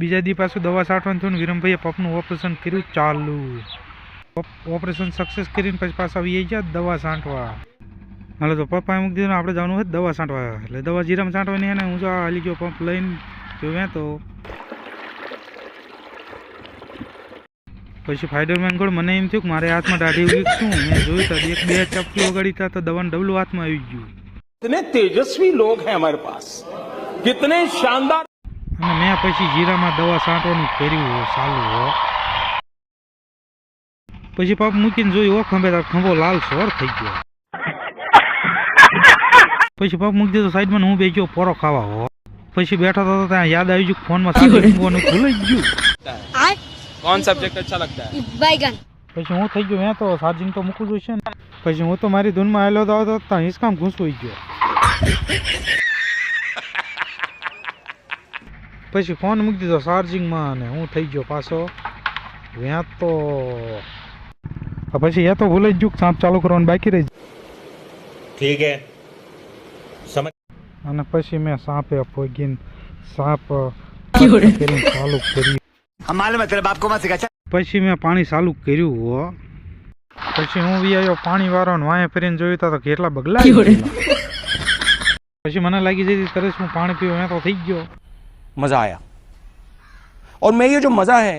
બીજા દી પાછું દવા છાંટવાનું થયું ને વિરમભાઈએ પપનું ઓપરેશન કર્યું ચાલુ. ઓપરેશન સક્સેસ કરીને પછી પાછા આવી ગયા દવા છાંટવા. હાલો તો પપ્પા મૂકી દીધું આપણે જવાનું હોય દવા છાંટવા. એટલે દવા જીરામાં છાંટવાની ને હું જો હાલી ગયો પંપ લઈને જોયા તો પછી ફાઈડરમેન ગોળ મને એમ થયું કે મારે હાથમાં દાઢી ઉગી શું મેં જોયું તો એક બે ચપટી વગાડી હતા તો દવાનું ડબલું હાથમાં આવી ગયું. कितने तेजस्वी लोग हैं हमारे पास, कितने शानदार. અને મેં પછી જીરામાં દવા છાંટવાનું કર્યું ચાલુ હો. પછી પપ મૂકીને જોયું ખંભે તાર ખંભો લાલ સોર થઈ ગયો. પછી પપ મૂકી દીધો સાઈડમાં હું બે ગયો પોરો ખાવા હો. પછી બેઠો તો ત્યાં યાદ આવી ગયું ફોનમાં ચાર્જિંગ મૂકવાનું ભૂલાઈ ગયું. कौन सब्जेक्ट अच्छा लगता है? बैगन. પછી હું થઈ ગયો મેં તો ચાર્જિંગ તો મૂકવું જોઈશે ને. પછી હું તો મારી ધૂનમાં આવેલો તો ત્યાં હિંચકામ ઘૂસવાઈ ગયો. પછી ફોન મૂકી દીધો ચાર્જિંગમાં અને હું થઈ ગયો પાછો વ્યાં તો. પછી એ તો ભૂલાઈ જ ગયું સાપ ચાલુ કરવાનું બાકી રહી. ठीक है, समझ. અને પછી મેં સાપે ફોગીને સાપ કરીને ચાલુ કર્યું. પછી મેં પાણી ચાલુ કર્યું હો. પછી હું બી આવ્યો પાણી વાળો ને વાંહે ફરીને જોયું તો કેટલા બગલા. પછી મને લાગી જતી તરત હું પાણી પીવું મેં તો થઈ ગયો. मजा आया और मैं ये जो मजा है.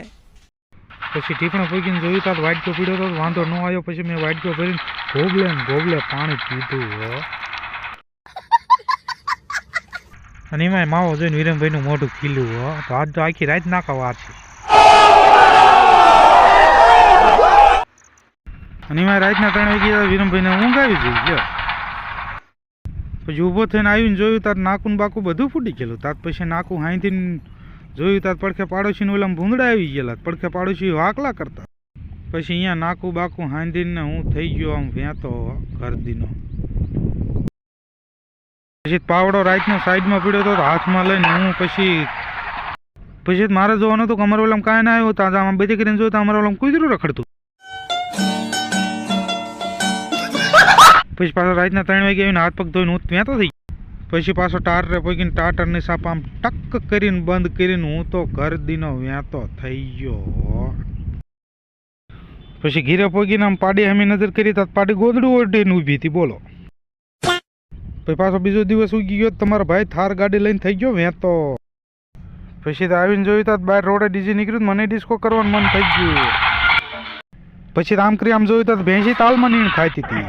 પછી ટીપણો ફોગીને જોયું તો વાટકો પીડ્યો તો વાંધો ન આવ્યો. પછી મેં વાટકો ભરીને ગોબલે પાણી પીધું હો. અને એમાં માવો જોઈને વિરમભાઈનું મોઢું ખીલ્યું હો. તો આજ તો આખી રાત નાખા વાર છે. અને એમાં રાતના 3 વાગ્યા વિરમભાઈને ઊંઘ આવી ગઈ ગયો. પછી ઊભો થઈને આવીને જોયું તાર નાકું બાકું બધું ફૂટી ગયેલું. તાર પછી નાકું હાઈથી જોયું તાર પડખે પાડોશીને ઓલા ભૂંદડા આવી ગયેલા. પડખે પાડોશી વાકલા કરતા. પછી અહીંયા નાકું બાકું હાંધીને હું થઈ ગયો આમ વ્યાતો ઘરદીનો. પછી પાવડો રાતનો સાઈડમાં પીડ્યો હતો હાથમાં લઈને હું પછી મારે જોવાનું હતું કે અમારે ઓલામ કાંઈ ના આવ્યું. તાજા આમ બધી કરીને જોયું તો અમારે ઓલામ કૂતરું રખડતું. પછી પાછો રાતના 3 વાગે આવીને હાથ પગ ધોઈને હું ત્યાં તો થઈ. પછી પાછો ટાટરે પગીને ટાટરની સાપ આમ ટક કરીને બંધ કરીને હું તો ઘરદીનો વ્યાતો થઈ ગયો. પછી ઘીરે પગીને આમ પાડી હમી નજર કરી તો પાડી ગોદડું ઓઢીને ઊભી હતી બોલો. પછી પાછો બીજો દિવસ ઉગી ગયો તમારો ભાઈ થાર ગાડી લઈને થઈ ગયો વેતો. પછી તો આવીને જોયું તો બહાર રોડે ડીજે નીકળ્યું મને ડિસ્કો કરવાનું મન થઈ ગયું. પછી આમ કરી આમ જોયું તો ભેંસી તાલમાં નીણ ખાતી હતી.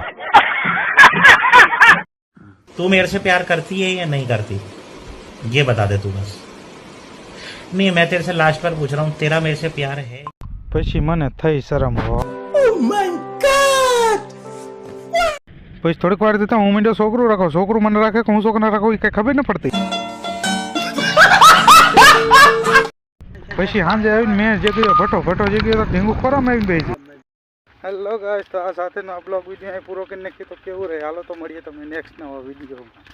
तू मेरे से प्यार करती है या नहीं करती ये बता दे तू बस. नहीं मैं तेरे से लास्ट बार पूछ रहा हूँ तेरा मेरे से प्यार है. પછી મને થઈ શરમ હો. પછી થોડીક વાર થતા હું મીંડો છોકરું રાખો છોકરું મને રાખે કે હું છોકરા રાખો એ કઈ ખબર ન પડતી. પછી સાંજે આવીને મેં જે ગયો ભટો જે ગયો તો ઢીંગું ખોરામાં આવીને બેસી. હેલો ગાઈસ, તો આ સાથેનો બ્લોગ વિડીયો અહીં પૂરો કરી નાખીએ તો કેવું રહે. હાલો તો મળીએ તમને નેક્સ્ટ નવા વિડીયોમાં.